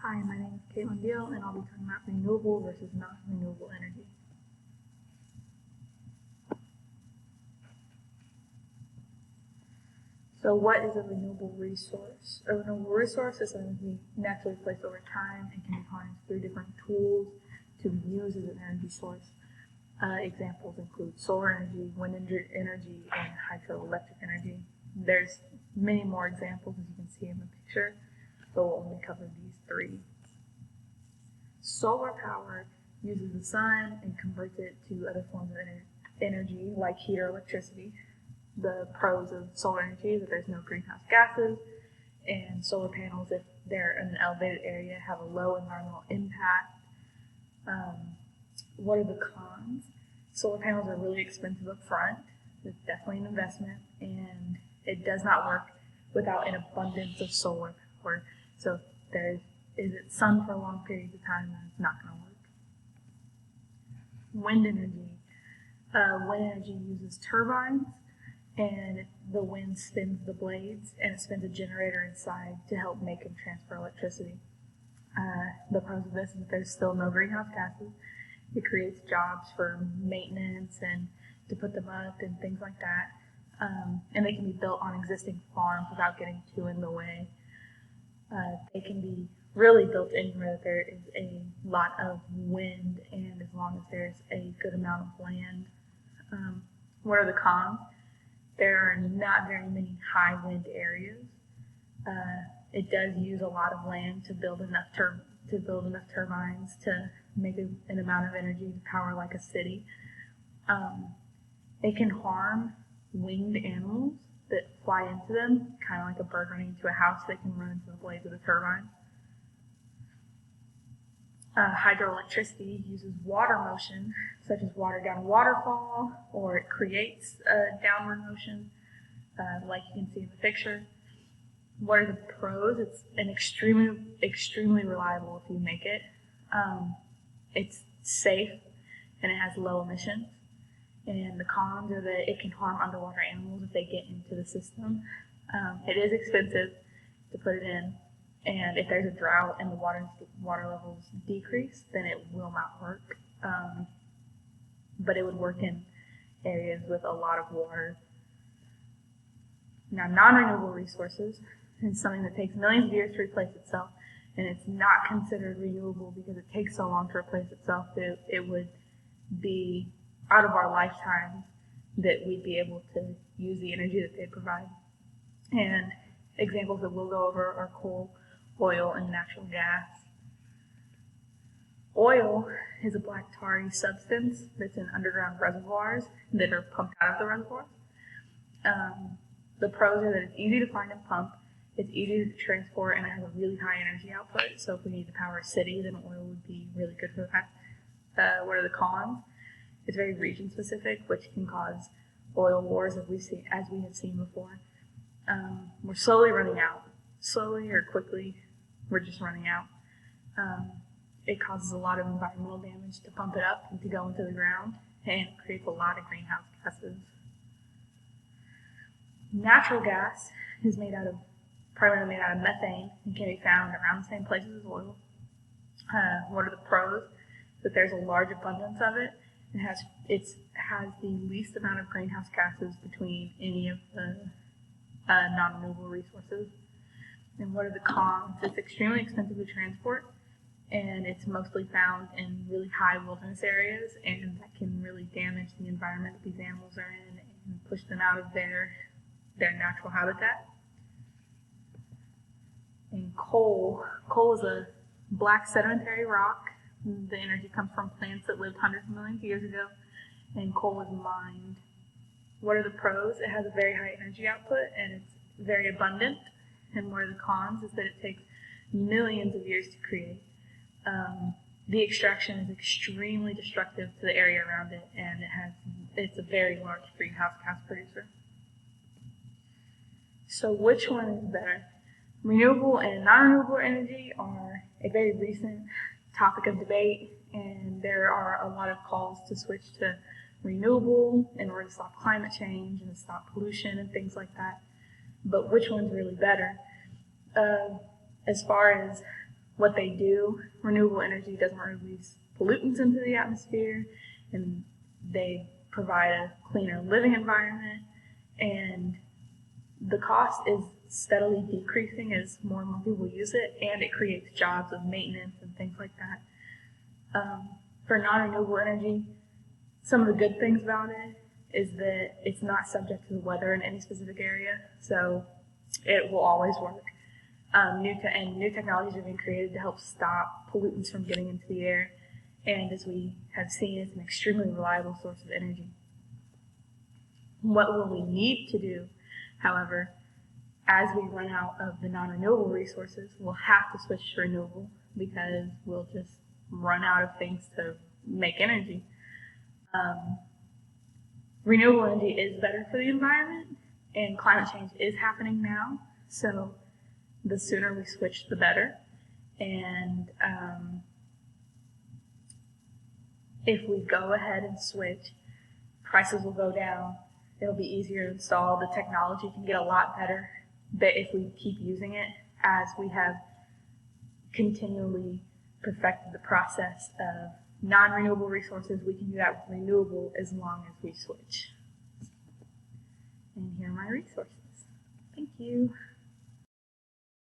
Hi, my name is Caitlin Deal, and I'll be talking about renewable versus non-renewable energy. So what is a renewable resource? A renewable resource is something we naturally place over time and can be harnessed through different tools to be used as an energy source. Examples include solar energy, wind energy, and hydroelectric energy. There's many more examples, as you can see in the picture, but we'll only cover these three. Solar power uses the sun and converts it to other forms of energy like heat or electricity. The pros of solar energy is that there's no greenhouse gases, and solar panels, if they're in an elevated area, have a low environmental impact. What are the cons? Solar panels are really expensive up front. It's definitely an investment, and it does not work without an abundance of solar power. So if is it sun for long periods of time, then it's not going to work. Wind energy. Wind energy uses turbines, and the wind spins the blades, and it spins a generator inside to help make and transfer electricity. The pros of this is that there's still no greenhouse gases. It creates jobs for maintenance and to put them up and things like that. And they can be built on existing farms without getting too in the way. They can be really built anywhere that there is a lot of wind and as long as there's a good amount of land. What are the cons? There are not very many high wind areas. It does use a lot of land to build enough turbines to make an amount of energy to power like a city. It can harm winged animals that fly into them, kind of like a bird running into a house. They can run into the blades of the turbine. Hydroelectricity uses water motion, such as water down a waterfall, or it creates a downward motion, like you can see in the picture. What are the pros? It's an extremely reliable if you make it. It's safe and it has low emissions. And the cons are that it can harm underwater animals if they get into the system. It is expensive to put it in, and if there's a drought and the water levels decrease, then it will not work. But it would work in areas with a lot of water. Now, non-renewable resources is something that takes millions of years to replace itself, and it's not considered renewable because it takes so long to replace itself that it would be out of our lifetimes that we'd be able to use the energy that they provide. And examples that we'll go over are coal, oil, and natural gas. Oil is a black tarry substance that's in underground reservoirs that are pumped out of the reservoirs. The pros are that it's easy to find and pump, it's easy to transport, and it has a really high energy output. So if we need to power a city, then oil would be really good for that. What are the cons? It's very region specific, which can cause oil wars as we have seen before. We're slowly running out. Slowly or quickly, we're just running out. It causes a lot of environmental damage to pump it up and to go into the ground, and it creates a lot of greenhouse gases. Natural gas is primarily made out of methane and can be found around the same places as oil. What are the pros? That there's a large abundance of it. It has the least amount of greenhouse gases between any of the non-renewable resources. And what are the cons? It's extremely expensive to transport, and it's mostly found in really high wilderness areas, and that can really damage the environment that these animals are in and push them out of their natural habitat. And coal is a black sedimentary rock. The energy comes from plants that lived hundreds of millions of years ago, and coal is mined. What are the pros? It has a very high energy output, and it's very abundant. And what are the cons? Is that it takes millions of years to create. The extraction is extremely destructive to the area around it, and it's a very large greenhouse gas producer. So which one is better? Renewable and non-renewable energy are a very recent topic of debate, and there are a lot of calls to switch to renewable in order to stop climate change and to stop pollution and things like that. But which one's really better? As far as what they do. Renewable energy doesn't release pollutants into the atmosphere, and they provide a cleaner living environment, and the cost is steadily decreasing as more and more people use it, and it creates jobs of maintenance and things like that. For non-renewable energy, some of the good things about it is that it's not subject to the weather in any specific area, so it will always work. New technologies are being created to help stop pollutants from getting into the air, and as we have seen, it's an extremely reliable source of energy. What will we need to do, however, as we run out of the non-renewable resources, we'll have to switch to renewable because we'll just run out of things to make energy. Renewable energy is better for the environment, and climate change is happening now, so the sooner we switch, the better. And if we go ahead and switch, prices will go down. It'll be easier to install. The technology can get a lot better, but if we keep using it as we have continually perfected the process of non-renewable resources, we can do that with renewable as long as we switch. And here are my resources. Thank you.